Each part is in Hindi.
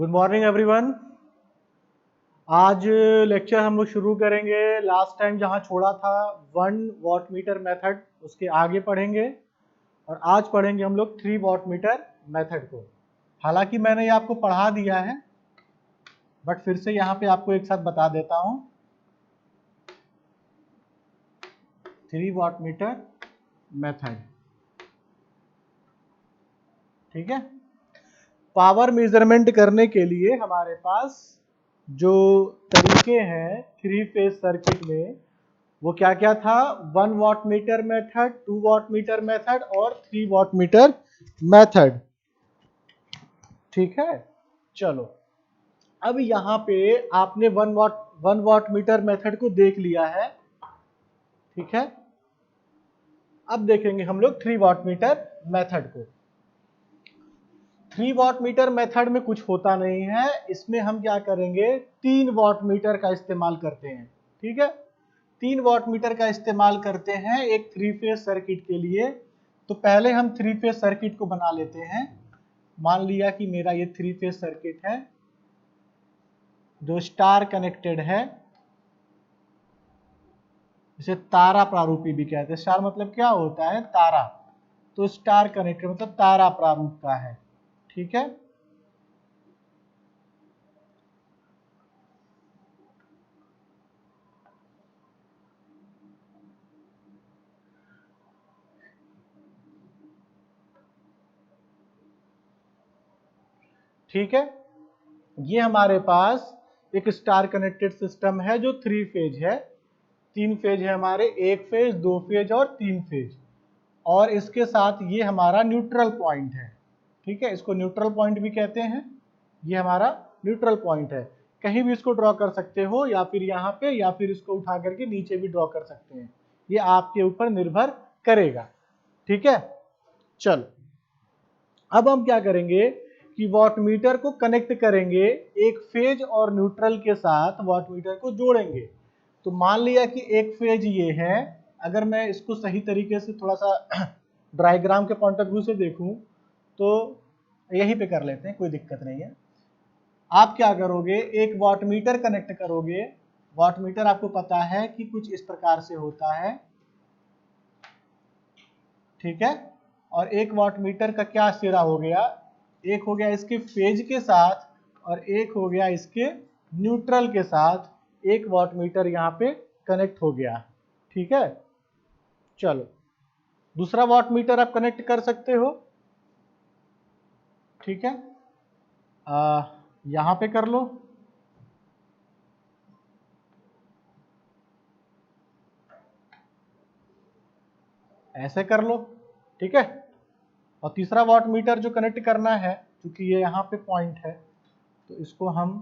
Good morning everyone. आज लेक्चर हम लोग शुरू करेंगे। लास्ट टाइम जहां छोड़ा था 1 वॉट मीटर मेथड, उसके आगे पढ़ेंगे और आज पढ़ेंगे हम लोग 3 वॉट मीटर मेथड को। हालांकि मैंने ये आपको पढ़ा दिया है, बट फिर से यहाँ पे आपको एक साथ बता देता हूँ। 3 वॉट मीटर मेथड, ठीक है। पावर मेजरमेंट करने के लिए हमारे पास जो तरीके हैं 3 फेज सर्किट में, वो क्या क्या था? 1 watt meter method, 2 watt meter method और 3 वॉट मीटर मेथड, ठीक है। चलो, अब यहाँ पे आपने 1 वॉट मीटर मेथड को देख लिया है, ठीक है। अब देखेंगे हम लोग 3 वॉट मीटर मेथड को। 3 वॉट मीटर मेथड में कुछ होता नहीं है, इसमें हम क्या करेंगे, 3 वॉट मीटर का इस्तेमाल करते हैं, ठीक है। 3 वॉट मीटर का इस्तेमाल करते हैं एक 3 फेज सर्किट के लिए। तो पहले हम 3 फेज सर्किट को बना लेते हैं। मान लिया कि मेरा ये 3 फेज सर्किट है जो स्टार कनेक्टेड है, इसे तारा प्रारूपी भी कहते हैं। स्टार मतलब क्या होता है? तारा। तो स्टार कनेक्टेड मतलब तारा प्रारूप का है, ठीक है। ठीक है, ये हमारे पास एक स्टार कनेक्टेड सिस्टम है जो 3 फेज है। 3 फेज है हमारे, 1 फेज, 2 फेज और 3 फेज। और इसके साथ ये हमारा न्यूट्रल पॉइंट है, ठीक है। इसको न्यूट्रल पॉइंट भी कहते हैं। ये हमारा न्यूट्रल पॉइंट है। कहीं भी इसको ड्रॉ कर सकते हो, या फिर यहाँ पे, या फिर इसको उठा करके नीचे भी ड्रॉ कर सकते हैं। ये आपके ऊपर निर्भर करेगा, ठीक है। चलो, अब हम क्या करेंगे कि वॉटमीटर को कनेक्ट करेंगे, एक फेज और न्यूट्रल के साथ वॉटमीटर को जोड़ेंगे। तो मान लिया कि एक फेज ये है। अगर मैं इसको सही तरीके से थोड़ा सा डायग्राम के पॉइंट ऑफ व्यू से देखूं तो यहीं पे कर लेते हैं, कोई दिक्कत नहीं है। आप क्या करोगे, एक वॉटमीटर कनेक्ट करोगे। वॉटमीटर आपको पता है कि कुछ इस प्रकार से होता है, ठीक है। और एक वॉटमीटर का क्या सिरा हो गया, एक हो गया इसके फेज के साथ और एक हो गया इसके न्यूट्रल के साथ। एक वॉटमीटर यहाँ पे कनेक्ट हो गया, ठीक है। चलो, दूसरा वॉटमीटर आप कनेक्ट कर सकते हो, ठीक है। यहाँ पे कर लो, ऐसे कर लो, ठीक है। और तीसरा वॉटमीटर जो कनेक्ट करना है, क्योंकि ये यहाँ पे पॉइंट है, तो इसको हम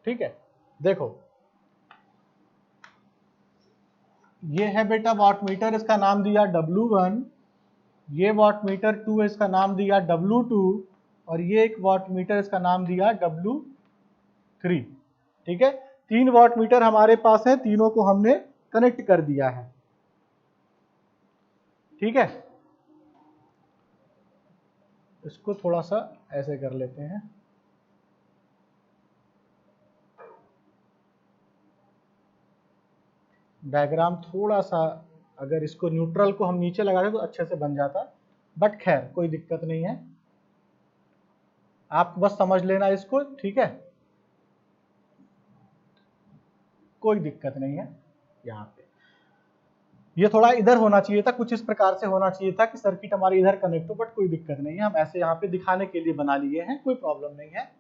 ठीक है। देखो, ये है बेटा वॉटमीटर, इसका नाम दिया W1। ये वॉटमीटर 2 है, इसका नाम दिया W2। और ये एक वॉटमीटर, इसका नाम दिया W3, ठीक है। 3 वॉटमीटर हमारे पास है, तीनों को हमने कनेक्ट कर दिया है, ठीक है। इसको थोड़ा सा ऐसे कर लेते हैं। डायग्राम थोड़ा सा, अगर इसको न्यूट्रल को हम नीचे लगा दें तो अच्छे से बन जाता, बट खैर कोई दिक्कत नहीं है, आप बस समझ लेना इसको, ठीक है। कोई दिक्कत नहीं है। यहाँ पे ये थोड़ा इधर होना चाहिए था, कुछ इस प्रकार से होना चाहिए था कि सर्किट हमारी इधर कनेक्ट हो, बट कोई दिक्कत नहीं है, हम ऐसे यहाँ पे दिखाने के लिए बना लिए हैं, कोई प्रॉब्लम नहीं है।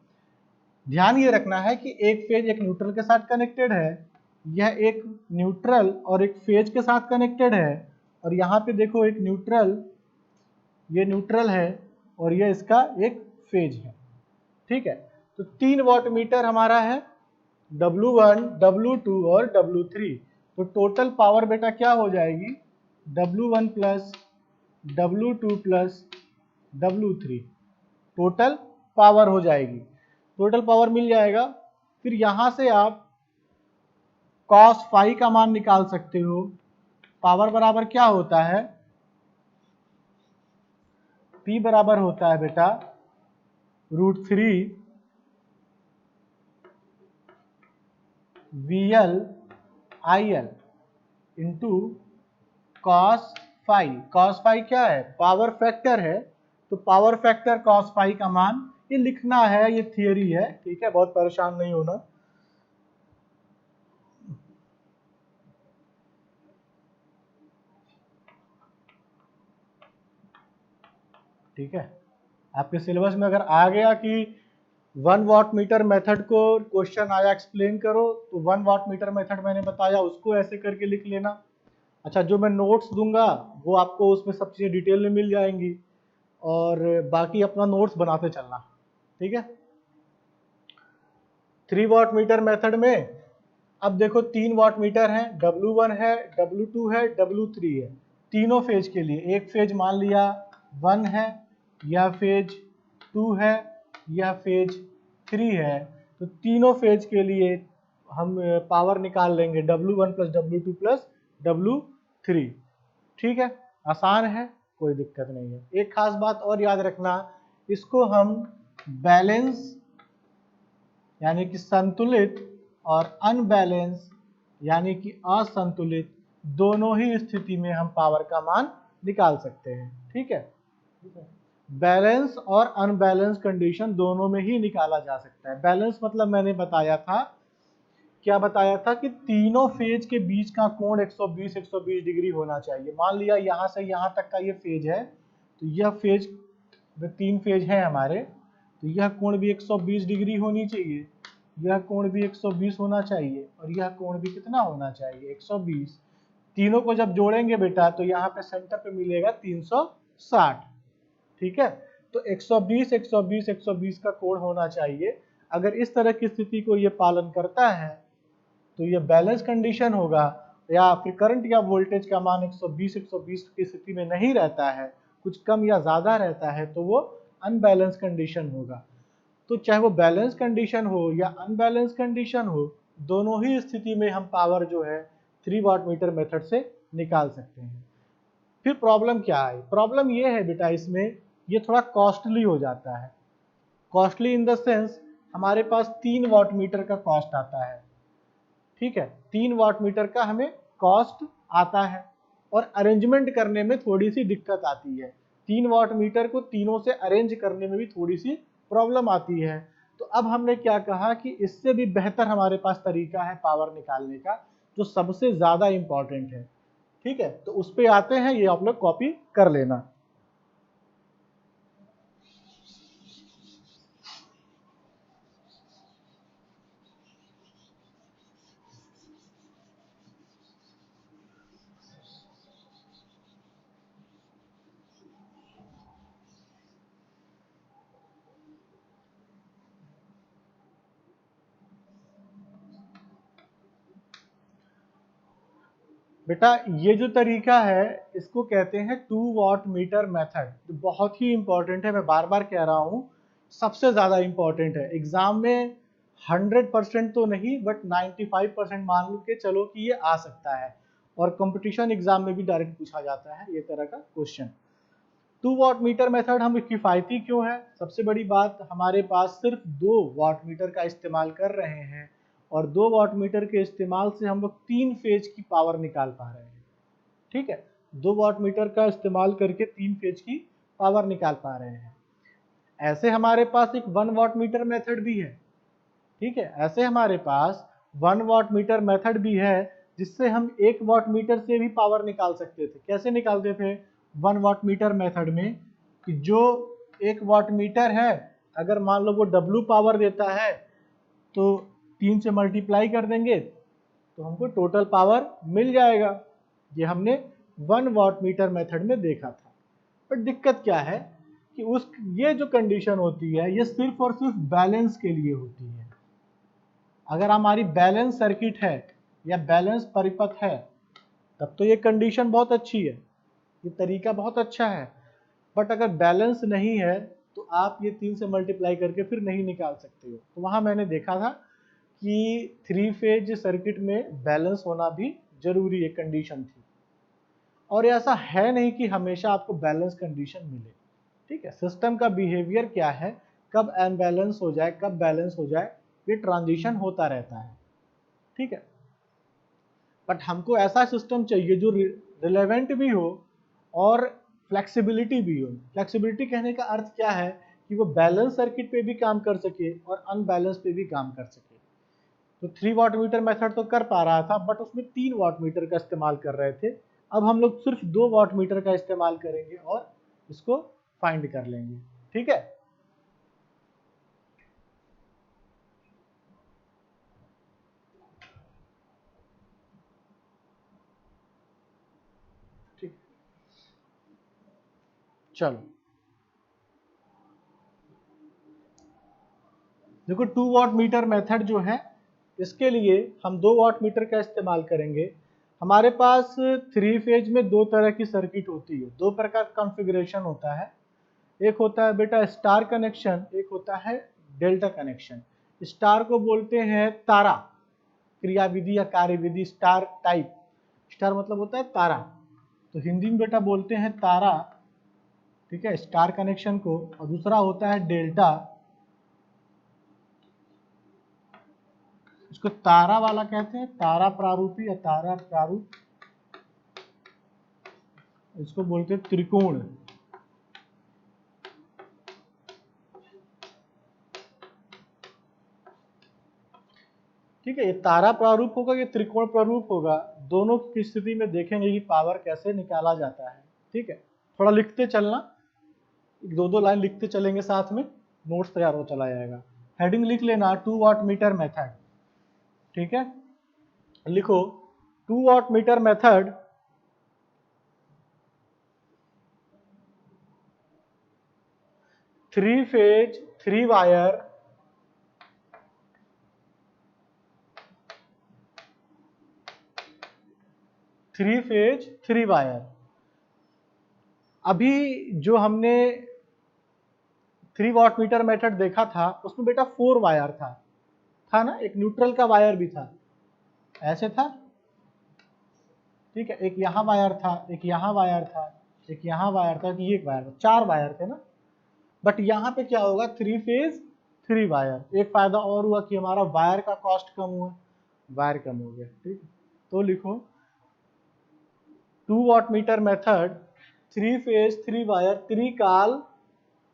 ध्यान ये रखना है कि एक फेज एक न्यूट्रल के साथ कनेक्टेड है, यह एक न्यूट्रल और एक फेज के साथ कनेक्टेड है। और यहाँ पे देखो एक न्यूट्रल, ये न्यूट्रल है और ये इसका एक फेज है, ठीक है। तो 3 वॉटमीटर हमारा है, W1, W2 और W3। तो टोटल पावर बेटा क्या हो जाएगी, W1 plus W2 plus W3, total power हो जाएगी। टोटल पावर मिल जाएगा। फिर यहां से आप cos फाई का मान निकाल सकते हो। पावर बराबर क्या होता है, P बराबर होता है बेटा √3 VL IL into cos phi. Cos phi क्या है, पावर फैक्टर है, तो पावर फैक्टर कॉस फाई का मान ये लिखना है, ये थियरी है, ठीक है, बहुत परेशान नहीं होना। ठीक है, आपके सिलेबस में अगर आ गया कि 1 वाट मीटर मेथड को क्वेश्चन आया एक्सप्लेन करो, तो 1 वाट मीटर मेथड मैंने बताया उसको ऐसे करके लिख लेना। अच्छा, जो मैं नोट्स दूंगा वो आपको उसमें सब चीज़ें डिटेल में मिल जाएंगी, और बाकी अपना नोट्स बनाते चलना, ठीक है। 3 वाट मीटर मेथड में अब देखो 3 वाट मीटर है, W1 है, W2 है, W3 है, तीनों फेज के लिए। एक फेज मान लिया 1 है, या फेज 2 है, या फेज 3 है, तो तीनों फेज के लिए हम पावर निकाल लेंगे W1 plus W2 plus W3। ठीक है, आसान है, कोई दिक्कत नहीं है। एक खास बात और याद रखना, इसको हम बैलेंस यानी कि संतुलित और अनबैलेंस यानी कि असंतुलित दोनों ही स्थिति में हम पावर का मान निकाल सकते हैं। ठीक है, बैलेंस और अनबैलेंस कंडीशन दोनों में ही निकाला जा सकता है। बैलेंस मतलब मैंने बताया था, क्या बताया था कि तीनों फेज के बीच का कोण 120 डिग्री होना चाहिए। मान लिया यहां से यहां तक का ये फेज है, तो यह फेज 3 फेज है हमारे, तो यह कोण भी 120 डिग्री होनी चाहिए, यह कोण भी 120 होना चाहिए, और यह कोण भी कितना होना चाहिए, 120। तीनों को जब जोड़ेंगे बेटा तो यहाँ पे सेंटर पे मिलेगा 360। ठीक है, तो 120 120 120 का कोण होना चाहिए। अगर इस तरह की स्थिति को ये पालन करता है तो ये बैलेंस कंडीशन होगा, या फिर करंट या वोल्टेज का मान 120 120 की स्थिति में नहीं रहता है, कुछ कम या ज्यादा रहता है, तो वो अनबैलेंस कंडीशन होगा। तो चाहे वो बैलेंस कंडीशन हो या अनबैलेंस कंडीशन हो, दोनों ही स्थिति में हम पावर जो है 3 वाट मीटर मेथड से निकाल सकते हैं। फिर प्रॉब्लम क्या है, प्रॉब्लम ये है बेटा, इसमें ये थोड़ा कॉस्टली हो जाता है। कॉस्टली इन द सेंस हमारे पास 3 वाट मीटर का कॉस्ट आता है। ठीक है, 3 वाट मीटर का हमें कॉस्ट आता है, और अरेंजमेंट करने में थोड़ी सी दिक्कत आती है। 3 वाट मीटर को तीनों से अरेंज करने में भी थोड़ी सी प्रॉब्लम आती है। तो अब हमने क्या कहा कि इससे भी बेहतर हमारे पास तरीका है पावर निकालने का, जो सबसे ज्यादा इंपॉर्टेंट है। ठीक है, तो उस पर आते हैं, ये आप लोग कॉपी कर लेना। बेटा ये जो तरीका है इसको कहते हैं 2 वाट मीटर मेथड, जो बहुत ही इंपॉर्टेंट है। मैं बार बार कह रहा हूँ, सबसे ज्यादा इंपॉर्टेंट है। एग्जाम में 100% तो नहीं, बट 95% मान लो के चलो कि ये आ सकता है, और कंपटीशन एग्जाम में भी डायरेक्ट पूछा जाता है ये तरह का क्वेश्चन। 2 वाट मीटर मेथड हम किफ़ायती क्यों है? सबसे बड़ी बात, हमारे पास सिर्फ 2 वाट मीटर का इस्तेमाल कर रहे हैं, और 2 वाट मीटर के इस्तेमाल से हम लोग 3 फेज की पावर निकाल पा रहे हैं। ठीक है, 2 वाट मीटर का इस्तेमाल करके 3 फेज की पावर निकाल पा रहे हैं। ऐसे हमारे पास एक 1 वाट मीटर मेथड भी है। ठीक है, ऐसे हमारे पास 1 वाट मीटर मेथड भी है, जिससे हम 1 वाट मीटर से भी पावर निकाल सकते थे। कैसे निकालते थे 1 वाट मीटर मेथड में, कि जो 1 वाट मीटर है, अगर मान लो वो W पावर देता है, तो 3 से मल्टीप्लाई कर देंगे तो हमको टोटल पावर मिल जाएगा। ये हमने 1 वाट मीटर मेथड में देखा था। पर दिक्कत क्या है कि उस ये जो कंडीशन होती है, ये सिर्फ और सिर्फ बैलेंस के लिए होती है। अगर हमारी बैलेंस सर्किट है या बैलेंस परिपथ है, तब तो ये कंडीशन बहुत अच्छी है, ये तरीका बहुत अच्छा है। बट अगर बैलेंस नहीं है तो आप ये 3 से मल्टीप्लाई करके फिर नहीं निकाल सकते हो। तो वहां मैंने देखा था कि 3 फेज सर्किट में बैलेंस होना भी जरूरी एक कंडीशन थी, और ऐसा है नहीं कि हमेशा आपको बैलेंस कंडीशन मिले। ठीक है, सिस्टम का बिहेवियर क्या है, कब अनबैलेंस हो जाए कब बैलेंस हो जाए, ये ट्रांजिशन होता रहता है। ठीक है, बट हमको ऐसा सिस्टम चाहिए जो रिलेवेंट भी हो और फ्लेक्सिबिलिटी भी हो। फ्लेक्सिबिलिटी कहने का अर्थ क्या है कि वो बैलेंस सर्किट पे भी काम कर सके और अनबैलेंस पे भी काम कर सके। तो 3 वाट मीटर मेथड तो कर पा रहा था, बट उसमें 3 वाट मीटर का इस्तेमाल कर रहे थे। अब हम लोग सिर्फ 2 वाट मीटर का इस्तेमाल करेंगे और इसको फाइंड कर लेंगे। ठीक है, ठीक, चलो देखो 2 वाट मीटर मेथड जो है, इसके लिए हम 2 वाट मीटर का इस्तेमाल करेंगे। हमारे पास 3 फेज में दो तरह की सर्किट होती है, दो प्रकार का कॉन्फ़िगरेशन होता है। एक होता है बेटा स्टार कनेक्शन, एक होता है डेल्टा कनेक्शन। स्टार को बोलते हैं तारा, क्रियाविधि या कार्यविधि स्टार टाइप। स्टार मतलब होता है तारा, तो हिंदी में बेटा बोलते हैं तारा। ठीक है, स्टार कनेक्शन को। और दूसरा होता है डेल्टा, इसको तारा वाला कहते हैं, तारा प्रारूपी या तारा प्रारूप, इसको बोलते हैं त्रिकोण। ठीक है, ये तारा प्रारूप होगा, ये त्रिकोण प्रारूप होगा। दोनों की स्थिति में देखेंगे कि पावर कैसे निकाला जाता है। ठीक है, थोड़ा लिखते चलना, दो दो लाइन लिखते चलेंगे, साथ में नोट्स तैयार हो चला जाएगा। हेडिंग लिख लेना 2 वाट मीटर मेथड। ठीक है, लिखो 2 watt meter method 3 phase 3 wire अभी जो हमने 3 वाट मीटर मेथड देखा था उसमें बेटा 4 वायर था ना, एक न्यूट्रल का वायर भी था, ऐसे था। ठीक है, एक यहाँ वायर था, एक यहाँ वायर था, एक यहाँ वायर था, कि एक वायर था, 4 वायर थे ना। बट यहाँ पे क्या होगा, 3 फेज 3 वायर। एक फायदा और हुआ कि हमारा वायर का कॉस्ट कम हुआ, वायर कम हो गया। ठीक, तो लिखो 2 watt meter method 3 phase 3 wire त्रिकाल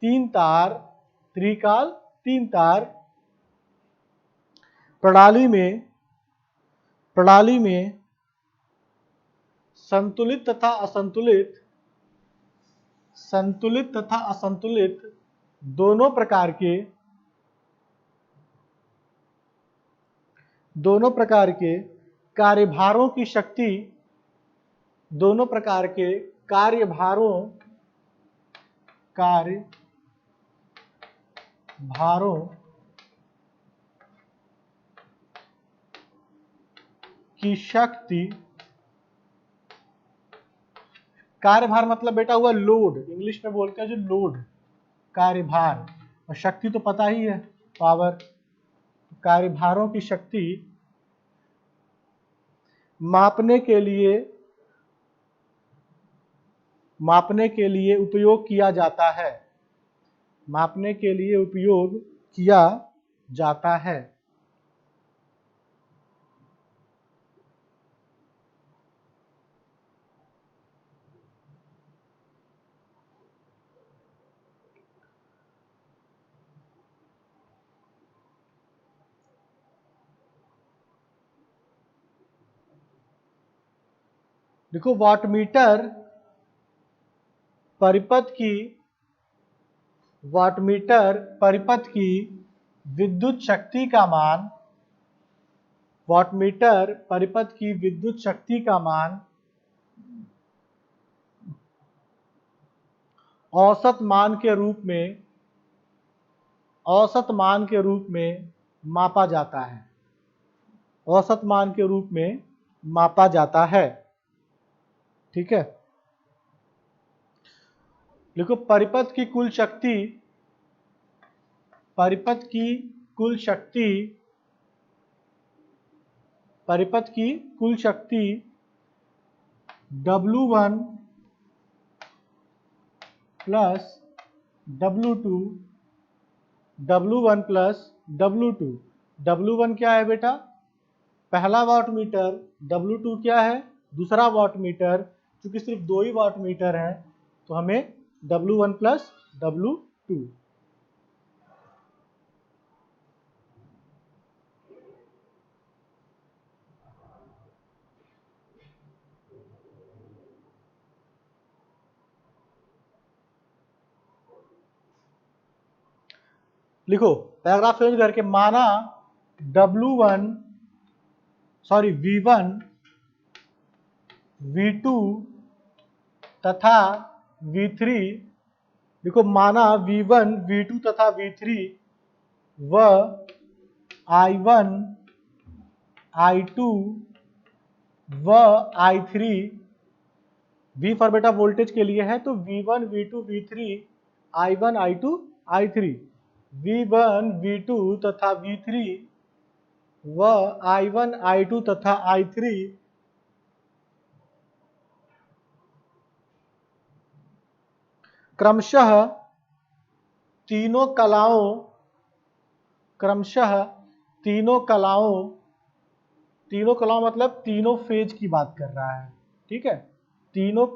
3 तार, त्रिकाल 3 तार प्रणाली में संतुलित तथा असंतुलित दोनों प्रकार के कार्यभारों की शक्ति, दोनों प्रकार के कार्यभारों की शक्ति, कार्यभार मतलब बेटा हुआ लोड, इंग्लिश में बोलते हैं जो लोड, कार्यभार, और शक्ति तो पता ही है, पावर। कार्यभारों की शक्ति मापने के लिए उपयोग किया जाता है, मापने के लिए उपयोग किया जाता है। देखो वाटमीटर परिपथ की विद्युत शक्ति का मान, वाटमीटर परिपथ की विद्युत शक्ति का मान औसत मान के रूप में मापा जाता है, औसत मान के रूप में मापा जाता है। ठीक है, देखो परिपथ की कुल शक्ति परिपथ की कुल शक्ति W1 plus W2, W1 plus W2। W1 क्या है बेटा? पहला वाट मीटर। W2 क्या है? दूसरा वाट मीटर। चूंकि सिर्फ दो ही वाट मीटर है तो हमें W1 प्लस W2। लिखो पैराग्राफ चेंज करके, माना W1 V1 V2 तथा V3। देखो माना V1 V2 तथा V3 व I1 I2 व I3। V फॉर बेटा वोल्टेज के लिए है, तो V1 V2 V3 I1 I2 I3। V1 V2 तथा V3 व I1 I2 तथा I3 क्रमशः तीनों कलाओं मतलब तीनों फेज की बात कर रहा है, ठीक है। तीनों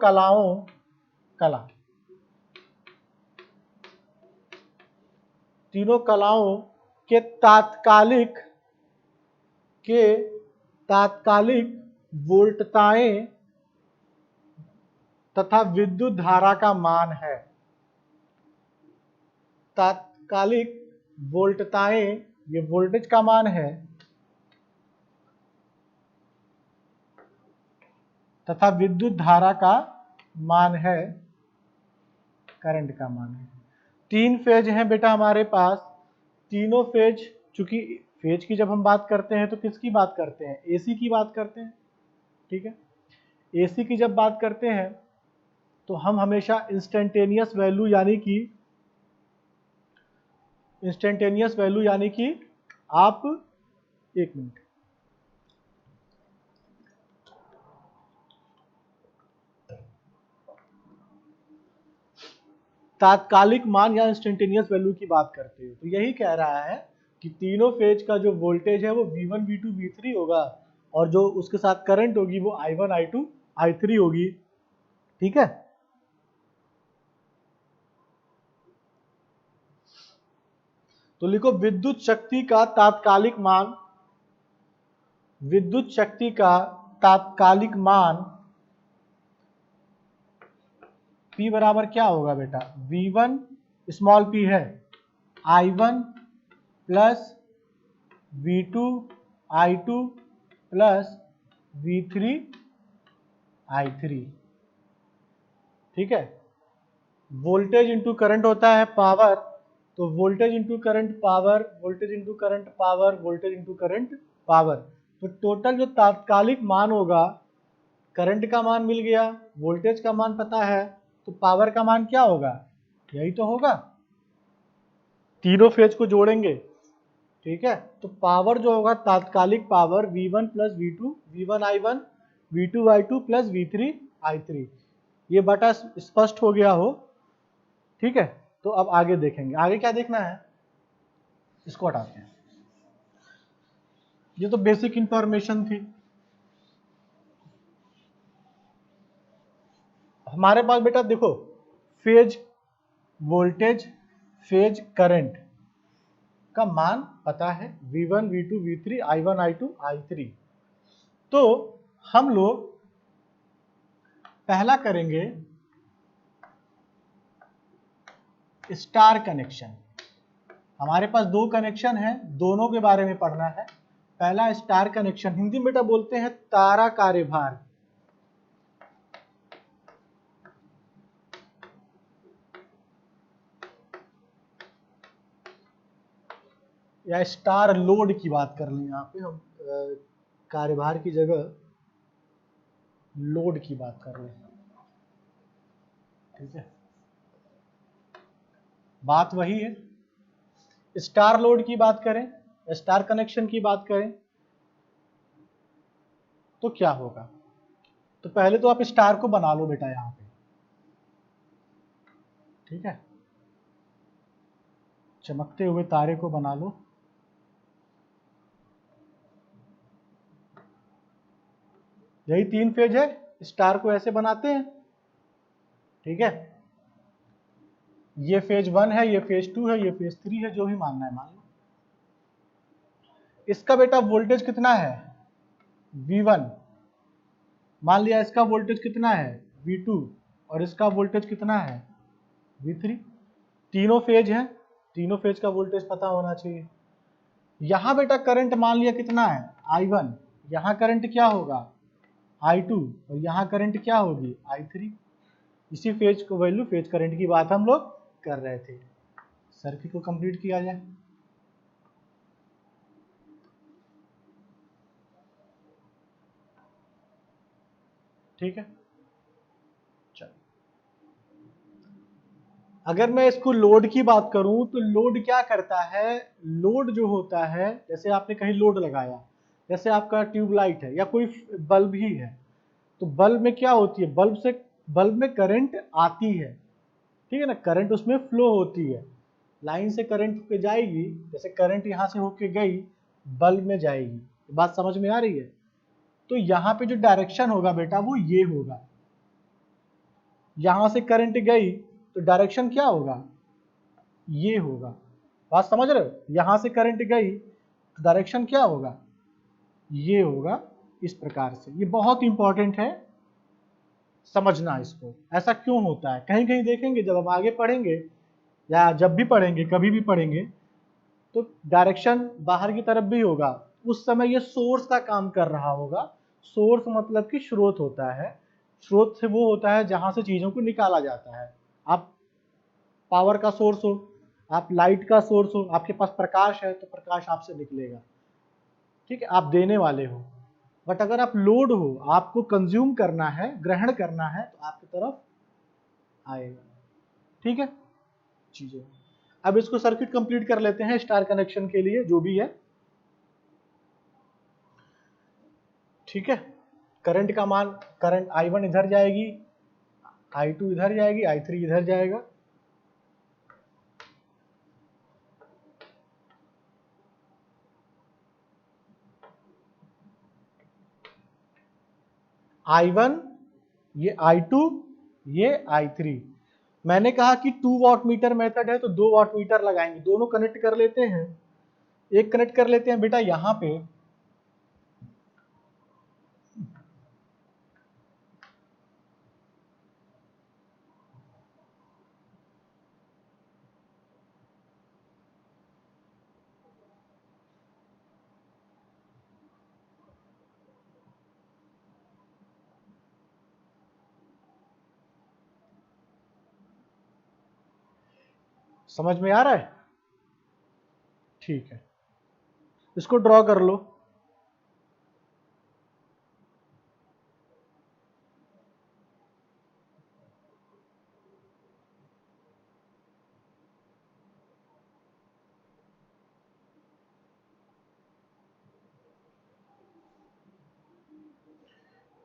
कलाओं के तात्कालिक वोल्टताएं तथा विद्युत धारा का मान है। तात्कालिक वोल्टताएं, ये वोल्टेज का मान है, तथा विद्युत धारा का मान है, करंट का मान है। तीन फेज हैं बेटा हमारे पास। तीनों फेज, चूंकि फेज की जब हम बात करते हैं तो किसकी बात करते हैं? एसी की बात करते हैं, ठीक है। एसी की जब बात करते हैं तो हम हमेशा इंस्टेंटेनियस वैल्यू यानी कि आप, एक मिनट, तात्कालिक मान या इंस्टेंटेनियस वैल्यू की बात करते हो। तो यही कह रहा है कि तीनों फेज का जो वोल्टेज है वो V1 V2 V3 होगा, और जो उसके साथ करंट होगी वो I1 I2 I3 होगी, ठीक है। तो लिखो विद्युत शक्ति का तात्कालिक मान P बराबर क्या होगा बेटा? V1 स्मॉल p है, I1 plus V2 I2 plus V3 I3, ठीक है। वोल्टेज इंटू करंट होता है पावर, तो voltage into current power, voltage into current power, voltage into current power. तो टोटल जो तात्कालिक मान होगा, करंट का मान मिल गया, वोल्टेज का मान पता है, तो पावर का मान क्या होगा? यही तो होगा, तीनों फेज को जोड़ेंगे, ठीक है। तो पावर जो होगा, तात्कालिक power V1 plus V2, V1 I1 V2 I2 plus V3 I3। ये बटा स्पष्ट हो गया हो, ठीक है। तो अब आगे देखेंगे, आगे क्या देखना है, इसको हटाते हैं। ये तो बेसिक इंफॉर्मेशन थी। हमारे पास बेटा देखो, फेज वोल्टेज, फेज करंट का मान पता है, V1 V2 V3 I1 I2 I3। तो हम लोग पहला करेंगे स्टार कनेक्शन। हमारे पास दो कनेक्शन है, दोनों के बारे में पढ़ना है। पहला स्टार कनेक्शन, हिंदी में बेटा बोलते हैं तारा कार्यभार, या स्टार लोड की बात कर लें। यहाँ पे हम कार्यभार की जगह लोड की बात कर लें, ठीक है। बात वही है, स्टार लोड की बात करें, स्टार कनेक्शन की बात करें, तो क्या होगा? तो पहले तो आप स्टार को बना लो बेटा यहां पे, ठीक है, चमकते हुए तारे को बना लो। यही 3 फेज है, स्टार को ऐसे बनाते हैं, ठीक है। ये फेज 1 है, ये फेज 2 है, ये फेज 3 है, जो भी मानना है मान लो। इसका बेटा वोल्टेज कितना है? V1। मान लिया इसका वोल्टेज कितना है? V2। और इसका वोल्टेज कितना है? V3। तीनों फेज हैं, तीनों फेज का वोल्टेज पता होना चाहिए। यहां बेटा करंट मान लिया कितना है? I1। यहां करंट क्या होगा? I2। और यहां करंट क्या होगी? I3। इसी फेज को वैल्यू फेज करंट की बात हम लोग कर रहे थे। सर्किट को कंप्लीट किया जाए। ठीक है, चलो अगर मैं इसको लोड की बात करूं तो लोड क्या करता है? लोड जो होता है, जैसे आपने कहीं लोड लगाया, जैसे आपका ट्यूबलाइट है या कोई बल्ब ही है, तो बल्ब में क्या होती है? बल्ब में करंट आती है, ठीक है ना, करंट उसमें फ्लो होती है, लाइन से करंट पे जाएगी, जैसे करंट यहां से होके गई बल्ब में जाएगी। बात समझ में आ रही है? तो यहाँ पे जो डायरेक्शन होगा बेटा वो ये होगा। यहां से करंट गई तो डायरेक्शन क्या होगा? ये होगा। बात समझ रहे हो? यहां से करंट गई तो डायरेक्शन क्या होगा? ये होगा। इस प्रकार से ये बहुत इंपॉर्टेंट है समझना इसको। ऐसा क्यों होता है? कहीं कहीं देखेंगे जब हम आगे पढ़ेंगे या जब भी पढ़ेंगे, कभी भी पढ़ेंगे, तो डायरेक्शन बाहर की तरफ भी होगा। उस समय ये सोर्स का काम कर रहा होगा। सोर्स मतलब कि स्रोत होता है। स्रोत से वो होता है जहां से चीजों को निकाला जाता है। आप पावर का सोर्स हो, आप लाइट का सोर्स हो, आपके पास प्रकाश है तो प्रकाश आपसे निकलेगा, ठीक है, आप देने वाले हो। बट अगर आप लोड हो, आपको कंज्यूम करना है, ग्रहण करना है, तो आपकी तरफ आएगा, ठीक है चीजें। अब इसको सर्किट कंप्लीट कर लेते हैं स्टार कनेक्शन के लिए जो भी है, ठीक है। करंट का मान, करंट I1 इधर जाएगी, I2 इधर जाएगी, I3 इधर जाएगा। I1, ये I2, ये I3। मैंने कहा कि 2 वाट मीटर मेथड है तो 2 वाट मीटर लगाएंगे, दोनों कनेक्ट कर लेते हैं। एक कनेक्ट कर लेते हैं बेटा यहां पे, समझ में आ रहा है? ठीक है, इसको ड्रॉ कर लो।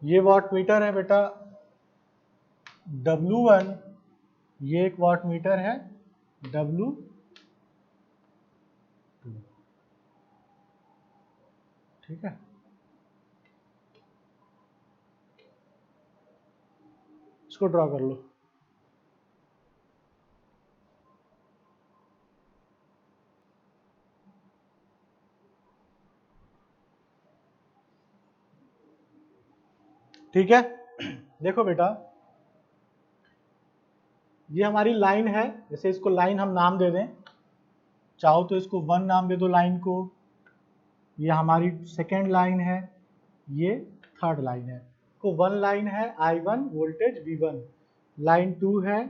ये वाट मीटर है बेटा W1, ये एक वाट मीटर है W2, ठीक है। इसको ड्रॉ कर लो। ठीक है, देखो बेटा ये हमारी लाइन है, जैसे इसको लाइन हम नाम दे दें, चाहो तो इसको 1 नाम दे दो लाइन को, ये हमारी सेकेंड लाइन है, ये थर्ड लाइन है। तो 1 लाइन है I1 वोल्टेज V1, लाइन 2 है,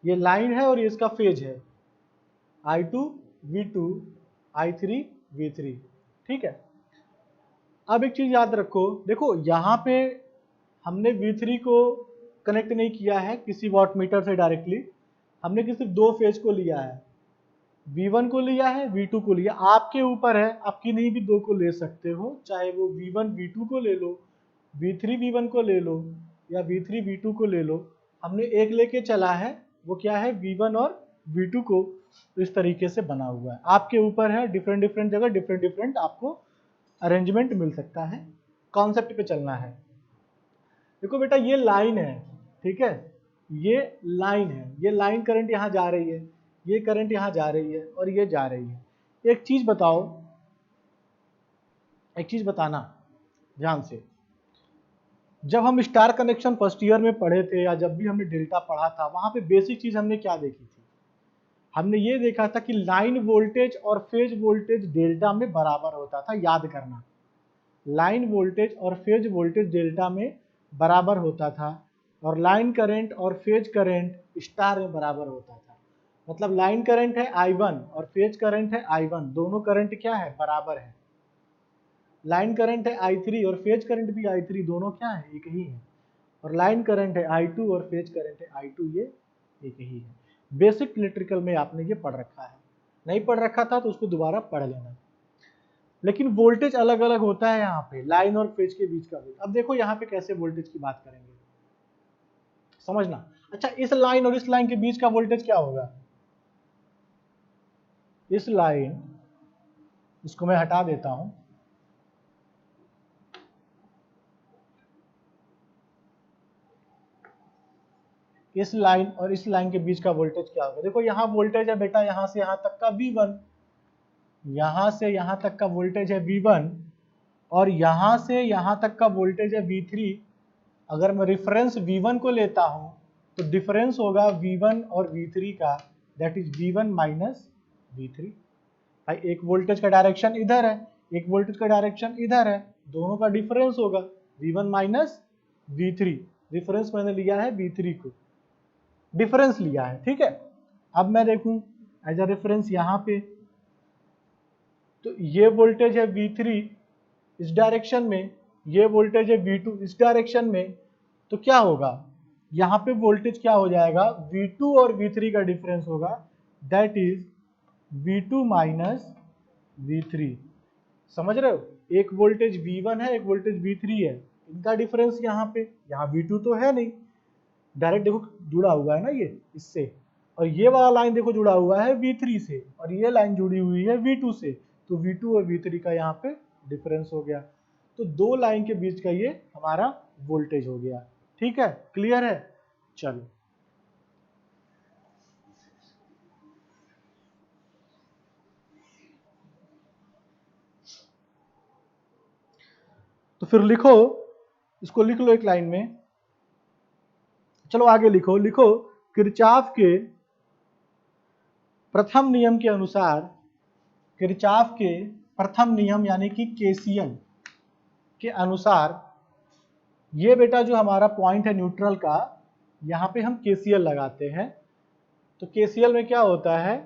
ये लाइन है और ये इसका फेज है I2 V2, I3 V3, ठीक है। अब एक चीज याद रखो, देखो यहाँ पे हमने V3 को कनेक्ट नहीं किया है किसी वाट मीटर से डायरेक्टली, हमने कि सिर्फ 2 फेज को लिया है। V1 को लिया है, V2 को लिया, आपके ऊपर है, आप किन्हीं भी दो को ले सकते हो, चाहे वो V1 V2 को ले लो, V3 V1 को ले लो, या V3 V2 को ले लो। हमने एक लेके चला है, वो क्या है, V1 और V2 को इस तरीके से बना हुआ है। आपके ऊपर है, डिफरेंट डिफरेंट जगह डिफरेंट डिफरेंट आपको अरेंजमेंट मिल सकता है, कॉन्सेप्ट पे चलना है। देखो बेटा ये लाइन है, ठीक है, ये लाइन है, ये लाइन करंट यहाँ जा रही है, ये करंट यहाँ जा रही है और ये जा रही है। एक चीज बताओ, एक चीज बताना ध्यान से, जब हम स्टार कनेक्शन फर्स्ट ईयर में पढ़े थे या जब भी हमने डेल्टा पढ़ा था, वहां पे बेसिक चीज हमने क्या देखी थी? हमने ये देखा था कि लाइन वोल्टेज और फेज वोल्टेज डेल्टा में बराबर होता था, याद करना, लाइन वोल्टेज और फेज वोल्टेज डेल्टा में बराबर होता था, और लाइन करंट और फेज करंट स्टार में बराबर होता था। मतलब लाइन करंट है I1 और फेज करंट है I1, दोनों करंट क्या है, बराबर है। लाइन करंट है I3 और फेज करंट भी I3, दोनों क्या है, एक ही है। और लाइन करंट है I2 और फेज करंट है I2, ये एक ही है। बेसिक इलेक्ट्रिकल में आपने ये पढ़ रखा है, नहीं पढ़ रखा था तो उसको दोबारा पढ़ लेना। लेकिन वोल्टेज अलग अलग होता है यहाँ पे, लाइन और फेज के बीच का भी। अब देखो यहाँ पे कैसे वोल्टेज की बात करेंगे, समझना। अच्छा, इस लाइन और इस लाइन के बीच का वोल्टेज क्या होगा? इस लाइन, इसको मैं हटा देता हूं, इस लाइन और इस लाइन के बीच का वोल्टेज क्या होगा? देखो यहाँ वोल्टेज है बेटा, यहां से यहां तक का V1, यहां से यहां तक का वोल्टेज है V1, और यहां से यहां तक का वोल्टेज है V3। अगर मैं रेफरेंस V1 को लेता हूं तो डिफरेंस होगा V1 और V3 का, that is V1 minus V3। भाई एक वोल्टेज का डायरेक्शन इधर है, एक वोल्टेज का डायरेक्शन इधर है, दोनों का डिफरेंस होगा V1 माइनस V3। डिफरेंस मैंने लिया है V3 को, डिफरेंस लिया है, ठीक है। अब मैं देखूं एज अ रेफरेंस यहाँ पे, तो ये वोल्टेज है V3 इस डायरेक्शन में, ये वोल्टेज है V2 इस डायरेक्शन में, तो क्या होगा, यहाँ पे वोल्टेज क्या हो जाएगा, V2 और V3 का डिफरेंस होगा, that is V2 minus V3। समझ रहे हो, एक वोल्टेज V1 है, एक वोल्टेज V3 है, इनका डिफरेंस यहाँ पे, यहाँ V2 तो है नहीं, डायरेक्ट देखो जुड़ा हुआ है ना ये इससे, और ये वाला लाइन देखो जुड़ा हुआ है V3 से, और ये लाइन जुड़ी हुई है V2 से, तो V2 और V3 का यहाँ पे डिफरेंस हो गया। तो दो लाइन के बीच का ये हमारा वोल्टेज हो गया, ठीक है, क्लियर है। चलो तो फिर लिखो, इसको लिख लो एक लाइन में। चलो आगे लिखो, लिखो किरचॉफ के प्रथम नियम के अनुसार, किरचॉफ के प्रथम नियम यानी कि केसीएल के अनुसार, ये बेटा जो हमारा पॉइंट है न्यूट्रल का, यहाँ पे हम केसीएल लगाते हैं। तो केसीएल में क्या होता है,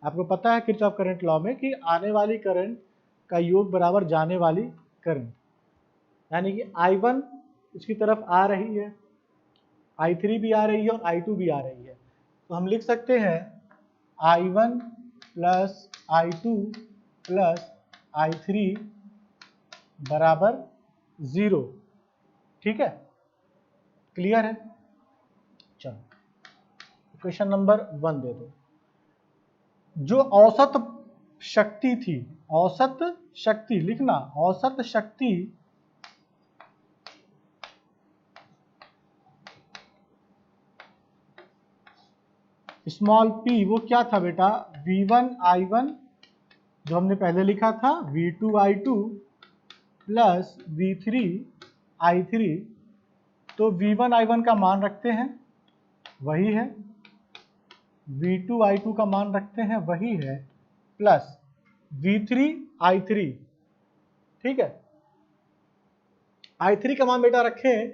आपको पता है किरचॉफ करंट लॉ में कि आने वाली करंट का योग बराबर जाने वाली करंट, यानी कि I1 इसकी तरफ आ रही है, I3 भी आ रही है और I2 भी आ रही है, तो हम लिख सकते हैं I1 plus I2 plus I3 बराबर 0, ठीक है, क्लियर है। चलो क्वेश्चन नंबर 1 दे दो। जो औसत शक्ति थी, औसत शक्ति लिखना, औसत शक्ति स्मॉल p, वो क्या था बेटा, V1 I1 जो हमने पहले लिखा था, V2 I2 plus V3 I3। तो V1 I1 का मान रखते हैं, वही है, V2 I2 का मान रखते हैं, वही है, प्लस V3 I3, ठीक है। I3 का मान बेटा रखें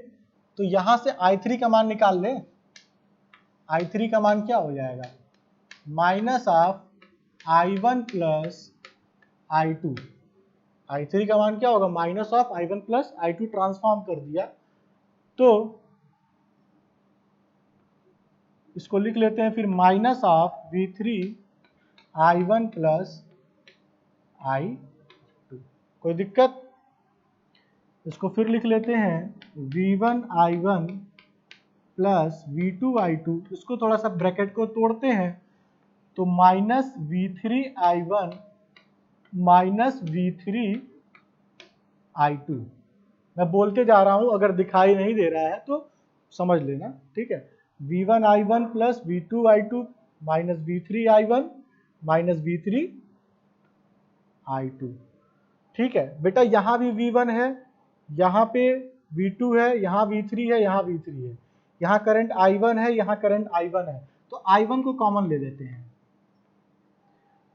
तो यहां से I3 का मान निकाल लें। I3 का मान क्या हो जाएगा, minus of I1 plus I2। I3 का मान क्या होगा, minus of I1 plus I2, transform कर दिया तो इसको लिख लेते हैं फिर minus of V3 I1 plus I2। कोई दिक्कत? इसको फिर लिख लेते हैं V1 I1 plus V2 I2। इसको थोड़ा सा ब्रैकेट को तोड़ते हैं तो minus V3 I1 minus V3 I2। मैं बोलते जा रहा हूं, अगर दिखाई नहीं दे रहा है तो समझ लेना, ठीक है। V1 I1 plus V2 I2 minus V3 I1 minus V3 I2। ठीक है बेटा, यहां भी V1 है, यहां पे V2 है, यहां V3 है, यहां V3 है, यहां करंट I1 है, यहां करंट I1 है, तो I1 को कॉमन ले लेते हैं।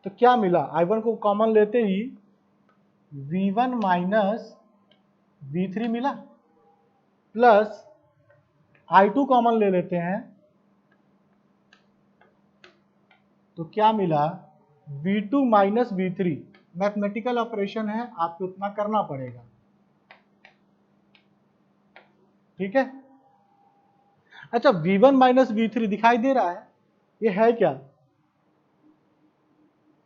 तो क्या मिला? I1 को कॉमन लेते ही V1 माइनस V3 मिला, प्लस I2 कॉमन ले लेते हैं तो क्या मिला? V2 minus V3। Mathematical operation है, आपको इतना करना पड़ेगा, ठीक है। अच्छा, V1 माइनस V3 दिखाई दे रहा है, ये है क्या?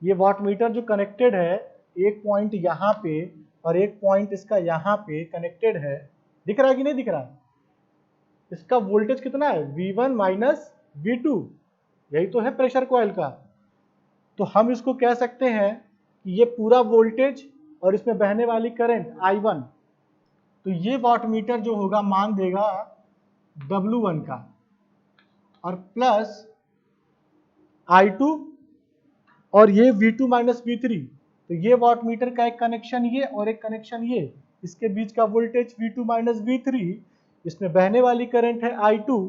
ये वाटमीटर जो कनेक्टेड है, एक पॉइंट यहाँ पे और एक पॉइंट इसका यहाँ पे कनेक्टेड है, दिख रहा है कि नहीं दिख रहा? इसका वोल्टेज कितना है? V1 माइनस V2, यही तो है प्रेशर कॉइल का। तो हम इसको कह सकते हैं कि ये पूरा वोल्टेज और इसमें बहने वाली करंट I1, तो ये वाटमीटर जो होगा मान देगा W1 का, और प्लस I2 और ये V2 माइनस V3, तो ये वाटमीटर का एक कनेक्शन ये और एक कनेक्शन ये, इसके बीच का वोल्टेज V2 माइनस V3, इसमें बहने वाली करंट है I2,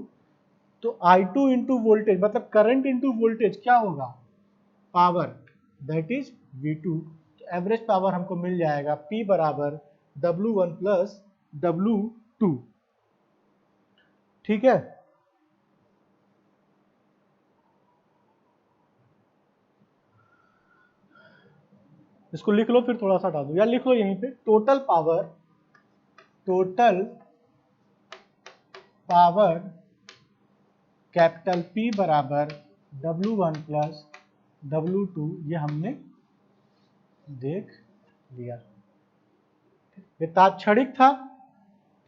तो I2 इंटू वोल्टेज मतलब करंट इंटू वोल्टेज क्या होगा? Power, that is V2। तो एवरेज पावर हमको मिल जाएगा P बराबर W1 प्लस W2, ठीक है। इसको लिख लो, फिर थोड़ा सा हटा दो, या लिख लो यहीं पे, टोटल पावर कैपिटल P बराबर W1 प्लस W2, ये हमने देख लिया। ये तात्क्षणिक था,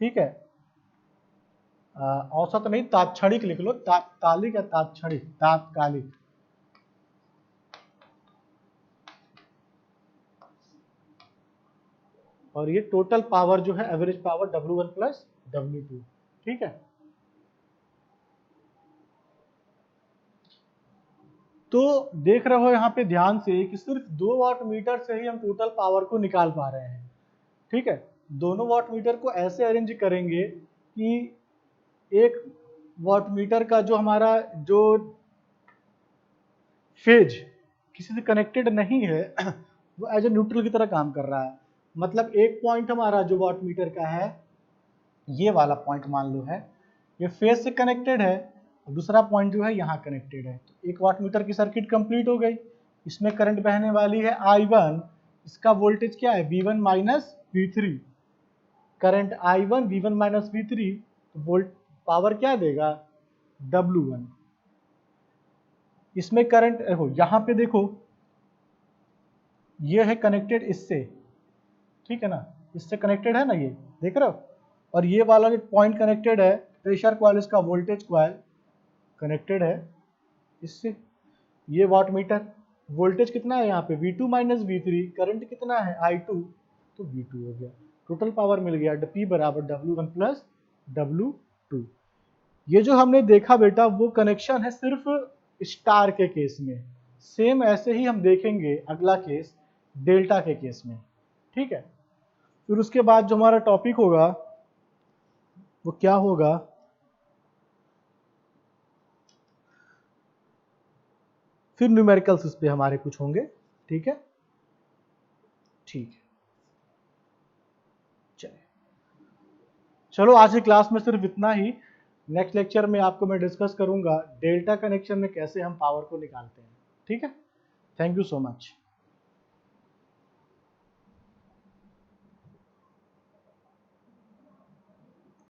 ठीक है। औसत नहीं, तात्क्षणिक लिख लो, तात्कालिक या तात्क्षणिक, तात्कालिक। और ये टोटल पावर जो है average power W1 plus W2, ठीक है। तो देख रहे हो यहाँ पे ध्यान से कि सिर्फ 2 वाट मीटर से ही हम टोटल पावर को निकाल पा रहे हैं, ठीक है। दोनों वाट मीटर को ऐसे अरेंज करेंगे कि एक वाट मीटर का जो हमारा जो फेज किसी से कनेक्टेड नहीं है वो एज ए न्यूट्रल की तरह काम कर रहा है। मतलब एक पॉइंट हमारा जो वाट मीटर का है, ये वाला पॉइंट मान लो है, ये फेज से कनेक्टेड है, और दूसरा पॉइंट जो है यहाँ कनेक्टेड है। तो एक वाट मीटर की सर्किट कंप्लीट हो गई। इसमें करंट बहने वाली है I1, इसका वोल्टेज क्या है? V1 minus V3। Current I1 V1 minus V3, तो वोल्ट पावर क्या देगा? W1। इसमें करंट देखो, यहाँ पे देखो, ये है कनेक्टेड इससे, ठीक है ना, इससे कनेक्टेड है ना, ये देख रहे हो। और ये वाला जो पॉइंट कनेक्टेड है प्रेशर कॉइल, इसका वोल्टेज कॉइल कनेक्टेड है इससे। ये वाट मीटर वोल्टेज कितना है यहाँ पे? V2 माइनस V3, करंट कितना है? I2, तो V2 हो गया। टोटल पावर मिल गया P बराबर W1 प्लस W2। ये जो हमने देखा बेटा वो कनेक्शन है सिर्फ स्टार के केस में। सेम ऐसे ही हम देखेंगे अगला केस डेल्टा के केस में, ठीक है। फिर उसके बाद जो हमारा टॉपिक होगा वो क्या होगा? फिर न्यूमेरिकल्स उस पे हमारे कुछ होंगे, ठीक है। ठीक है, चलो आज की क्लास में सिर्फ इतना ही। नेक्स्ट लेक्चर में आपको मैं डिस्कस करूंगा डेल्टा कनेक्शन में कैसे हम पावर को निकालते हैं, ठीक है। Thank you so much.